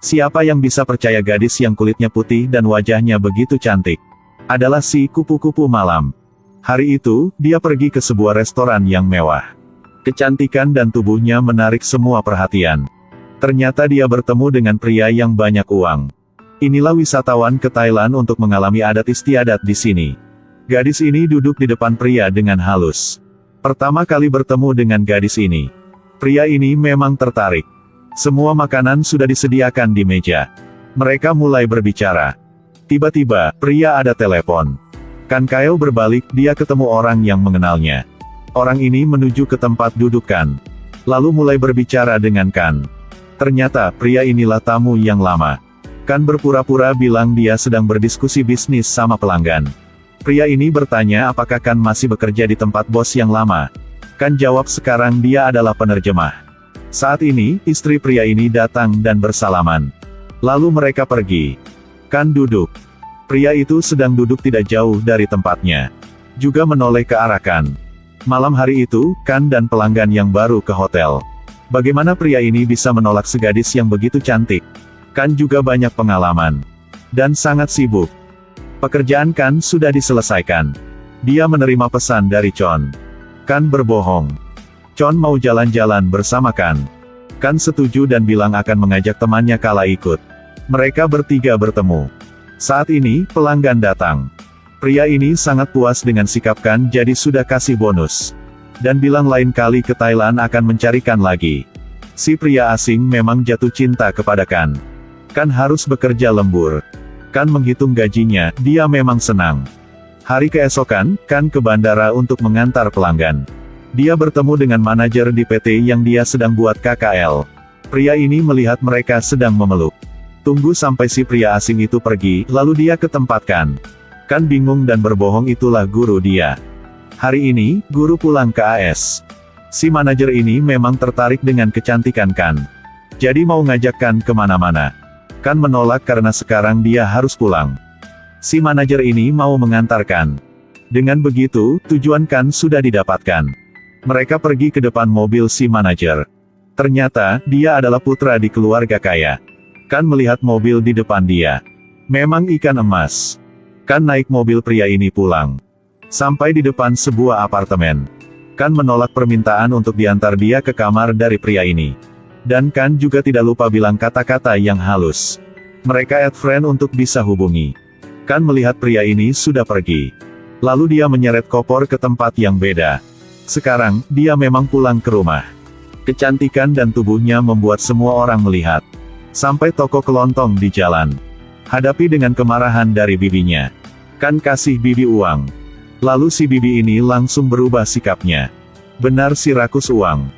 Siapa yang bisa percaya gadis yang kulitnya putih dan wajahnya begitu cantik? Adalah si kupu-kupu malam. Hari itu, dia pergi ke sebuah restoran yang mewah. Kecantikan dan tubuhnya menarik semua perhatian. Ternyata dia bertemu dengan pria yang banyak uang. Inilah wisatawan ke Thailand untuk mengalami adat istiadat di sini. Gadis ini duduk di depan pria dengan halus. Pertama kali bertemu dengan gadis ini, pria ini memang tertarik. Semua makanan sudah disediakan di meja. Mereka mulai berbicara. Tiba-tiba, pria ada telepon. Kan Kaeo berbalik, dia ketemu orang yang mengenalnya. Orang ini menuju ke tempat duduk Kan. Lalu mulai berbicara dengan Kan. Ternyata, pria inilah tamu yang lama. Kan berpura-pura bilang dia sedang berdiskusi bisnis sama pelanggan. Pria ini bertanya apakah Kan masih bekerja di tempat bos yang lama. Kan jawab sekarang dia adalah penerjemah. Saat ini, istri pria ini datang dan bersalaman. Lalu mereka pergi. Kan duduk. Pria itu sedang duduk tidak jauh dari tempatnya. Juga menoleh ke arah Kan. Malam hari itu, Kan dan pelanggan yang baru ke hotel. Bagaimana pria ini bisa menolak segadis yang begitu cantik? Kan juga banyak pengalaman. Dan sangat sibuk. Pekerjaan Kan sudah diselesaikan. Dia menerima pesan dari Chon. Kan berbohong. Chon mau jalan-jalan bersama Kan. Kan setuju dan bilang akan mengajak temannya Kala ikut. Mereka bertiga bertemu. Saat ini, pelanggan datang. Pria ini sangat puas dengan sikap Kan jadi sudah kasih bonus. Dan bilang lain kali ke Thailand akan mencarikan lagi. Si pria asing memang jatuh cinta kepada Kan. Kan harus bekerja lembur. Kan menghitung gajinya, dia memang senang. Hari keesokan, Kan ke bandara untuk mengantar pelanggan. Dia bertemu dengan manajer di PT yang dia sedang buat KKL. Pria ini melihat mereka sedang memeluk. Tunggu sampai si pria asing itu pergi, lalu dia ke tempat Kan. Kan bingung dan berbohong itulah guru dia. Hari ini, guru pulang ke AS. Si manajer ini memang tertarik dengan kecantikan Kan. Jadi mau ngajak Kan kemana-mana. Kan menolak karena sekarang dia harus pulang. Si manajer ini mau mengantarkan. Dengan begitu, tujuan Kan sudah didapatkan. Mereka pergi ke depan mobil si manajer. Ternyata, dia adalah putra di keluarga kaya. Kan melihat mobil di depan dia. Memang ikan emas. Kan naik mobil pria ini pulang. Sampai di depan sebuah apartemen. Kan menolak permintaan untuk diantar dia ke kamar dari pria ini. Dan Kan juga tidak lupa bilang kata-kata yang halus. Mereka add friend untuk bisa hubungi. Kan melihat pria ini sudah pergi. Lalu dia menyeret koper ke tempat yang beda. Sekarang, dia memang pulang ke rumah. Kecantikan dan tubuhnya membuat semua orang melihat. Sampai toko kelontong di jalan. Hadapi dengan kemarahan dari bibinya. Kan kasih bibi uang. Lalu si bibi ini langsung berubah sikapnya. Benar si rakus uang.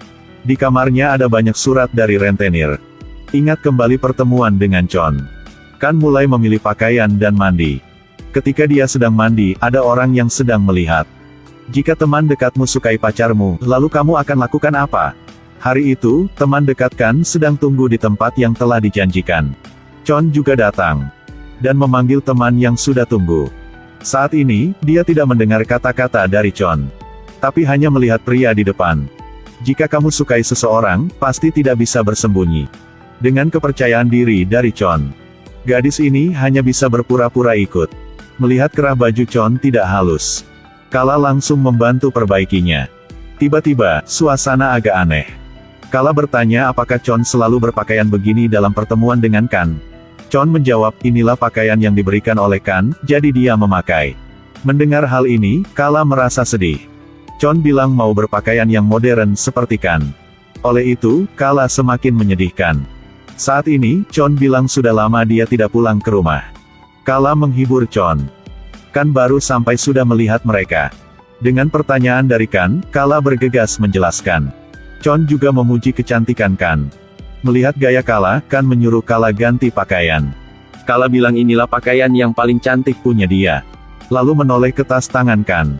Di kamarnya ada banyak surat dari rentenir. Ingat kembali pertemuan dengan Chon. Kan mulai memilih pakaian dan mandi. Ketika dia sedang mandi, ada orang yang sedang melihat. Jika teman dekatmu sukai pacarmu, lalu kamu akan lakukan apa? Hari itu, teman dekat Kan sedang tunggu di tempat yang telah dijanjikan. Chon juga datang. Dan memanggil teman yang sudah tunggu. Saat ini, dia tidak mendengar kata-kata dari Chon. Tapi hanya melihat pria di depan. Jika kamu sukai seseorang, pasti tidak bisa bersembunyi. Dengan kepercayaan diri dari Chon. Gadis ini hanya bisa berpura-pura ikut. Melihat kerah baju Chon tidak halus. Kala langsung membantu perbaikinya. Tiba-tiba, suasana agak aneh. Kala bertanya apakah Chon selalu berpakaian begini dalam pertemuan dengan Kan. Chon menjawab, inilah pakaian yang diberikan oleh Kan, jadi dia memakai. Mendengar hal ini, Kala merasa sedih. Chon bilang mau berpakaian yang modern seperti Kan. Oleh itu, Kala semakin menyedihkan. Saat ini, Chon bilang sudah lama dia tidak pulang ke rumah. Kala menghibur Chon. Kan baru sampai sudah melihat mereka. Dengan pertanyaan dari Kan, Kala bergegas menjelaskan. Chon juga memuji kecantikan Kan. Melihat gaya Kala, Kan menyuruh Kala ganti pakaian. Kala bilang inilah pakaian yang paling cantik punya dia. Lalu menoleh ke tas tangan Kan.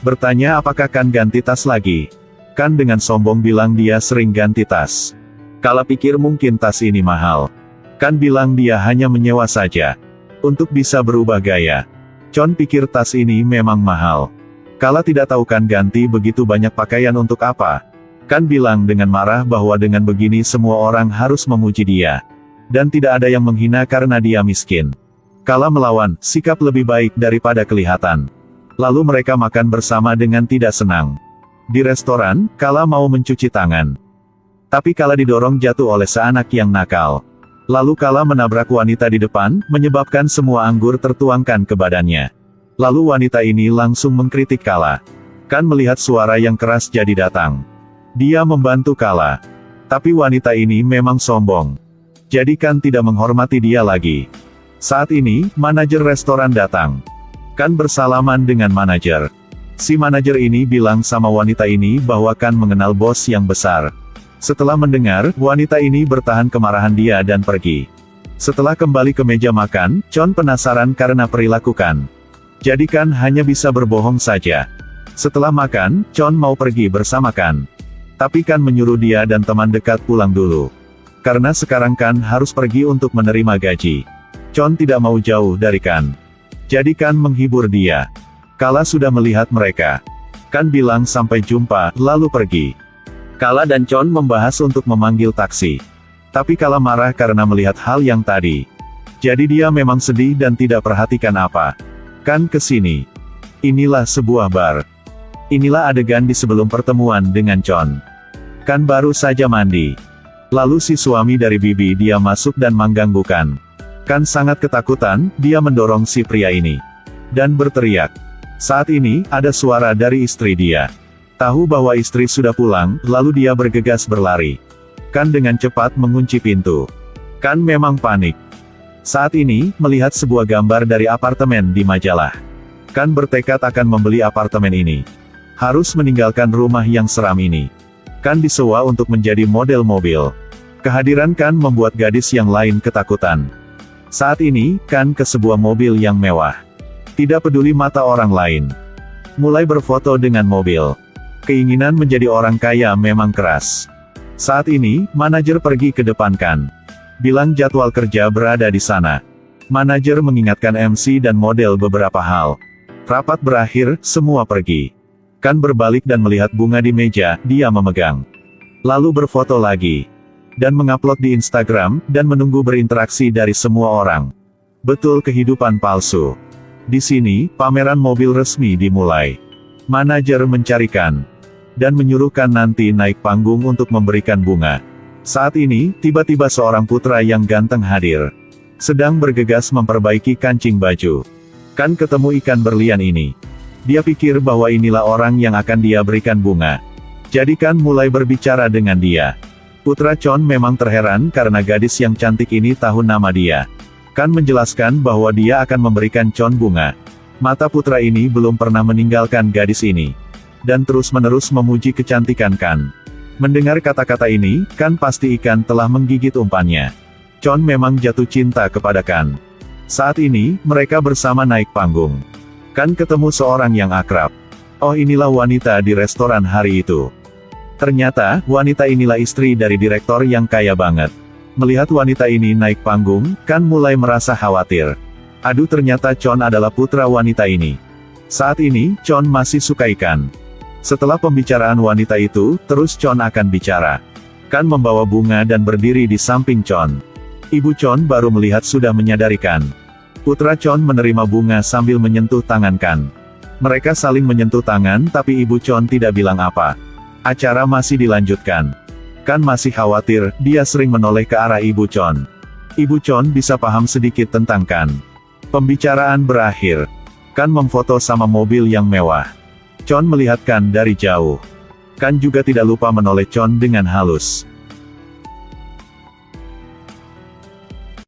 Bertanya apakah Kan ganti tas lagi. Kan dengan sombong bilang dia sering ganti tas. Kala pikir mungkin tas ini mahal. Kan bilang dia hanya menyewa saja. Untuk bisa berubah gaya. Chon pikir tas ini memang mahal. Kala tidak tahu Kan ganti begitu banyak pakaian untuk apa. Kan bilang dengan marah bahwa dengan begini semua orang harus memuji dia. Dan tidak ada yang menghina karena dia miskin. Kala melawan, sikap lebih baik daripada kelihatan. Lalu mereka makan bersama dengan tidak senang. Di restoran, Kala mau mencuci tangan. Tapi Kala didorong jatuh oleh seanak yang nakal. Lalu Kala menabrak wanita di depan, menyebabkan semua anggur tertuangkan ke badannya. Lalu wanita ini langsung mengkritik Kala. Kan melihat suara yang keras jadi datang. Dia membantu Kala. Tapi wanita ini memang sombong. Jadi Kan tidak menghormati dia lagi. Saat ini, manajer restoran datang. Kan bersalaman dengan manajer. Si manajer ini bilang sama wanita ini bahwa Kan mengenal bos yang besar. Setelah mendengar, wanita ini bertahan kemarahan dia dan pergi. Setelah kembali ke meja makan, Chon penasaran karena perilaku Kan. Jadi Kan hanya bisa berbohong saja. Setelah makan, Chon mau pergi bersama Kan. Tapi Kan menyuruh dia dan teman dekat pulang dulu. Karena sekarang Kan harus pergi untuk menerima gaji. Chon tidak mau jauh dari Kan. Jadi Kan menghibur dia. Kala sudah melihat mereka. Kan bilang sampai jumpa, lalu pergi. Kala dan Chon membahas untuk memanggil taksi. Tapi Kala marah karena melihat hal yang tadi. Jadi dia memang sedih dan tidak perhatikan apa. Kan kesini. Inilah sebuah bar. Inilah adegan di sebelum pertemuan dengan Chon. Kan baru saja mandi. Lalu si suami dari bibi dia masuk dan mengganggu Kan. Kan sangat ketakutan, dia mendorong si pria ini. Dan berteriak. Saat ini, ada suara dari istri dia. Tahu bahwa istri sudah pulang, lalu dia bergegas berlari. Kan dengan cepat mengunci pintu. Kan memang panik. Saat ini, melihat sebuah gambar dari apartemen di majalah. Kan bertekad akan membeli apartemen ini. Harus meninggalkan rumah yang seram ini. Kan disewa untuk menjadi model mobil. Kehadiran Kan membuat gadis yang lain ketakutan. Saat ini, Kan ke sebuah mobil yang mewah. Tidak peduli mata orang lain. Mulai berfoto dengan mobil. Keinginan menjadi orang kaya memang keras. Saat ini, manajer pergi ke depan Kan. Bilang jadwal kerja berada di sana. Manajer mengingatkan MC dan model beberapa hal. Rapat berakhir, semua pergi. Kan berbalik dan melihat bunga di meja, dia memegang. Lalu berfoto lagi. Dan mengupload di Instagram, dan menunggu berinteraksi dari semua orang. Betul kehidupan palsu. Di sini, pameran mobil resmi dimulai. Manajer mencarikan. Dan menyuruhkan nanti naik panggung untuk memberikan bunga. Saat ini, tiba-tiba seorang putra yang ganteng hadir. Sedang bergegas memperbaiki kancing baju. Kan ketemu ikan berlian ini. Dia pikir bahwa inilah orang yang akan dia berikan bunga. Jadi Kan mulai berbicara dengan dia. Putra Chon memang terheran karena gadis yang cantik ini tahu nama dia. Kan menjelaskan bahwa dia akan memberikan Chon bunga. Mata putra ini belum pernah meninggalkan gadis ini. Dan terus-menerus memuji kecantikan Kan. Mendengar kata-kata ini, Kan pasti ikan telah menggigit umpannya. Chon memang jatuh cinta kepada Kan. Saat ini, mereka bersama naik panggung. Kan ketemu seorang yang akrab. Oh, inilah wanita di restoran hari itu. Ternyata, wanita inilah istri dari direktur yang kaya banget. Melihat wanita ini naik panggung, Kan mulai merasa khawatir. Aduh, ternyata Chon adalah putra wanita ini. Saat ini, Chon masih suka ikan. Setelah pembicaraan wanita itu, terus Chon akan bicara. Kan membawa bunga dan berdiri di samping Chon. Ibu Chon baru melihat sudah menyadari Kan. Putra Chon menerima bunga sambil menyentuh tangan Kan. Mereka saling menyentuh tangan tapi Ibu Chon tidak bilang apa. Acara masih dilanjutkan. Kan masih khawatir, dia sering menoleh ke arah Ibu Chon. Ibu Chon bisa paham sedikit tentang Kan. Pembicaraan berakhir. Kan memfoto sama mobil yang mewah. Chon melihat Kan dari jauh. Kan juga tidak lupa menoleh Chon dengan halus.